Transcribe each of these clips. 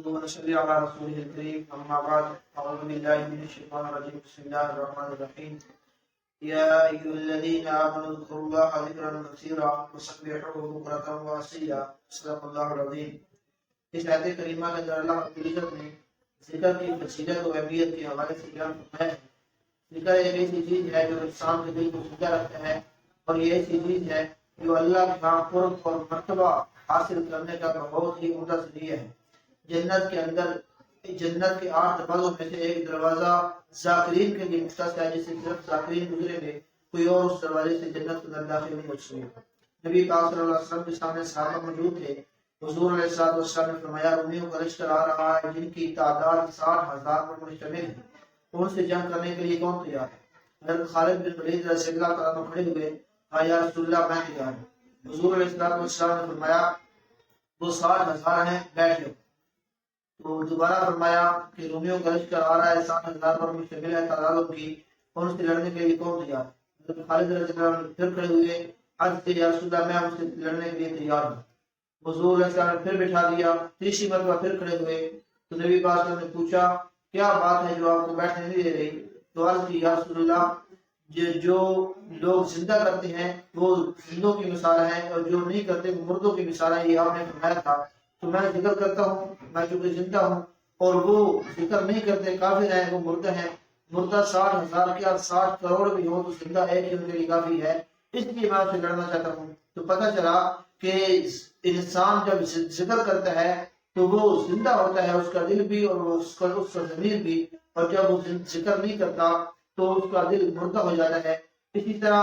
نحمده ونصلي على رسوله الكريم أما بعد أعوذ بالله من الشيطان الرجيم بسم الله الرحمن الرحيم يا أيها الذين آمنوا اذكروا الله ذكرا كثيرا وسبحوه بكرة وأصيلا صدق الله العظيم۔ اس آیت کریمہ کے اندر اللہ رب العزت نے ذکر کی فضیلت و اہمیت کے حوالے سے بیان فرمایا ہے۔ ذکر ایک ایسی چیز ہے جو انسان کے دل کو زندہ رکھتا ہے، اور یہ ایسی چیز ہے جو اللہ کے ہاں قرب اور مرتبہ حاصل کرنے کا بہت ہی عمدہ ذریعہ ہے۔ جنت کے اندر جنت کے 8 دروازوں میں سے ایک دروازہ ذاکرین کے لیے مختص ہے، جس سے صرف ذاکرین گزرے گے، کوئی اور اس دروازے سے جنت کے اندر داخل نہیں ہو سکے۔ نبی پاک صلی اللہ علیہ وسلم کے سامنے صحابہ موجود تھے۔ حضور علیہ السلام نے فرمایا رومیوں کا لشکر آ رہا ہے جن کی تعداد 60,000 پر مشتمل ہے، ان سے جنگ کرنے کے لیے کون تیار ہے؟ حضرت خالد بن ولید رضی اللہ تعالیٰ عنہ کھڑے ہوئے، کہا یا رسول اللہ میں تیار ہوں۔ حضور علیہ السلام نے فرمایا وہ 60,000 ہیں، بیٹھ جاؤ۔ تو دوبارہ فرمایا کہ رومیوں کا لشکر آ رہا ہے 60,000 پر مشتمل ہے تعدادوں کی، اور ان سے لڑنے کے لیے کون تیار ہے؟ حضرت خالد رضی اللہ عنہ پھر کھڑے ہوئے، عرض کی یا رسول اللہ میں ان سے لڑنے کے لیے تیار ہوں۔ حضور علیہ السلام نے پھر بٹھا دیا، تیسری مرتبہ پھر کھڑے ہوئے، تو نبی پاک صلی اللہ علیہ وسلم نے پوچھا کیا بات ہے جو آپ کو بیٹھنے نہیں دے رہی؟ تو عرض کی یا رسول اللہ جو لوگ زندہ کرتے ہیں وہ زندوں کی مثال ہیں، اور جو نہیں کرتے وہ مردوں کی مثال ہیں، یہ آپ نے فرمایا تھا۔ تو میں ذکر کرتا ہوں، میں چونکہ زندہ ہوں، اور وہ ذکر نہیں کرتے کافر ہیں، وہ مردہ ہیں۔ مردہ 60,000 کیا 60 کروڑ بھی ہو تو زندہ ایک ہی ان کے لیے کافی ہے، اس لیے میں اسے لڑنا چاہتا ہوں۔ تو پتہ چلا کہ انسان جب ذکر کرتا ہے تو وہ زندہ ہوتا ہے، اس کا دل بھی اور اس کا ضمیر بھی، اور جب وہ ذکر نہیں کرتا تو اس کا دل مردہ ہو جاتا ہے۔ اسی طرح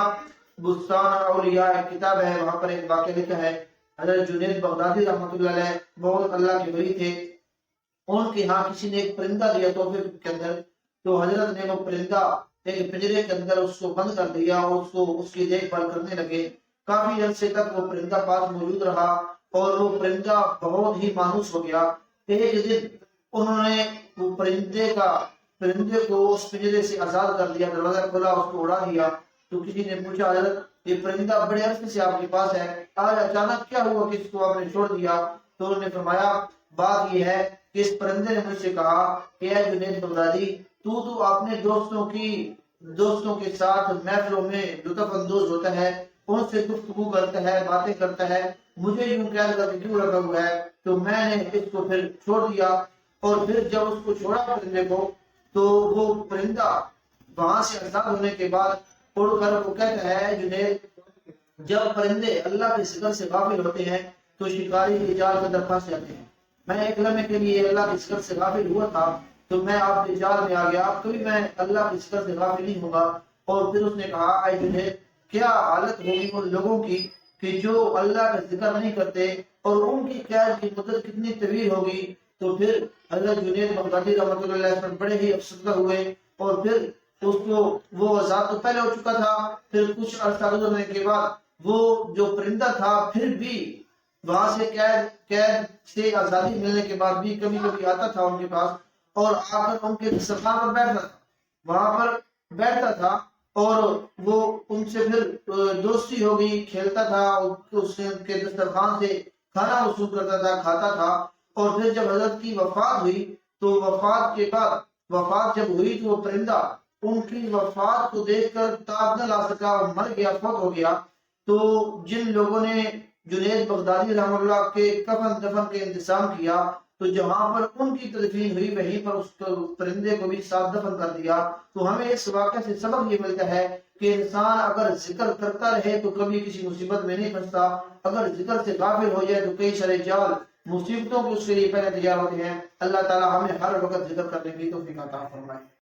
بستان اولیاء ایک کتاب ہے، وہاں پر ایک واقعہ لکھا ہے۔ حضرت جنید بغدادی رحمۃ اللہ علیہ بہت اللہ کے ولی تھے، ان کے ہاں کسی نے ایک پرندہ دیا تحفے کے اندر، تو حضرت نے وہ پرندہ ایک پنجرے کے اندر اس کو بند کر دیا، اور اس کی دیکھ بھال کرنے لگے۔ کافی عرصے تک وہ پرندہ پاس موجود رہا، اور وہ پرندہ بہت ہی مانوس ہو گیا۔ ایک دن انہوں نے وہ پرندے کو اس پنجرے سے آزاد کر دیا، دروازہ کھولا، اس کو اڑا دیا۔ تو کسی نے پوچھا حضرت یہ پرندہ بڑے عرصے سے آپ کے پاس ہے، آج اچانک کیا ہوا کہ اس کو آپ نے چھوڑ دیا؟ تو انہوں نے فرمایا بات یہ ہے کہ اس پرندے نے مجھ سے کہا کہ اے جنید بغدادی تو اپنے دوستوں کے ساتھ محفلوں میں لطف اندوز ہوتا ہے، ان سے گفتگو کرتا ہے، باتیں کرتا ہے، مجھے یوں قید کر کے کیوں رکھا ہوا ہے؟ تو میں نے اس کو پھر چھوڑ دیا، اور پھر جب اس کو چھوڑا پرندے کو، تو وہ پرندہ وہاں سے آزاد ہونے کے بعد اڑ کر وہ کہتا ہے جنید جب پرندے اللہ کے ذکر سے غافل ہوتے ہیں تو شکاری کے جال کے اندر پھنس جاتے ہیں۔ میں ایک لمحے کے لیے اللہ کے ذکر سے غافل ہوا تھا تو میں آپ کے جال میں آ گیا، اب کبھی میں اللہ کے ذکر سے غافل نہیں ہوگا۔ اور پھر اس نے کہا اے جنید کیا حالت ہوگی ان لوگوں کی کہ جو اللہ کا ذکر نہیں کرتے، اور ان کی قید کی مدت کتنی طویل ہوگی؟ تو پھر حضرت جنید بغدادی رحمۃ اللہ علیہ وسلم بڑے ہی افسردہ ہوئے، اور پھر اس کو وہ عذاب تو پہلے ہو چکا تھا، پھر کچھ عرصہ گزرنے کے بعد وہ جو پرندہ تھا پھر بھی وہاں سے قید سے آزادی ملنے کے بعد بھی کبھی کبھی آتا تھا ان کے پاس، اور آ کر ان کے دسترخوان پر بیٹھتا تھا، وہاں پر بیٹھتا تھا، اور وہ ان سے پھر دوستی ہو گئی، کھیلتا تھا، اس کے دسترخوان سے کھانا وصول کرتا تھا، کھاتا تھا۔ اور پھر جب حضرت کی وفات ہوئی تو وفات جب ہوئی تو وہ پرندہ ان کی وفات کو دیکھ کر تاب نہ لا سکا، مر گیا، فوت ہو گیا۔ تو جن لوگوں نے جنید بغدادی رحمہ اللہ کے کفن دفن کے انتظام کیا، تو جہاں پر ان کی تدفین ہوئی وہیں پر اس پرندے کو بھی ساتھ دفن کر دیا۔ تو ہمیں اس واقعے سے سبق یہ ملتا ہے کہ انسان اگر ذکر کرتا رہے تو کبھی کسی مصیبت میں نہیں پھنستا، اگر ذکر سے غافل ہو جائے تو کئی سارے جال مصیبتوں کے اس کے لیے پہلے تیار ہوتے ہیں۔ اللہ تعالی ہمیں ہر وقت ذکر کرنے کی توفیق عطا فرمائے۔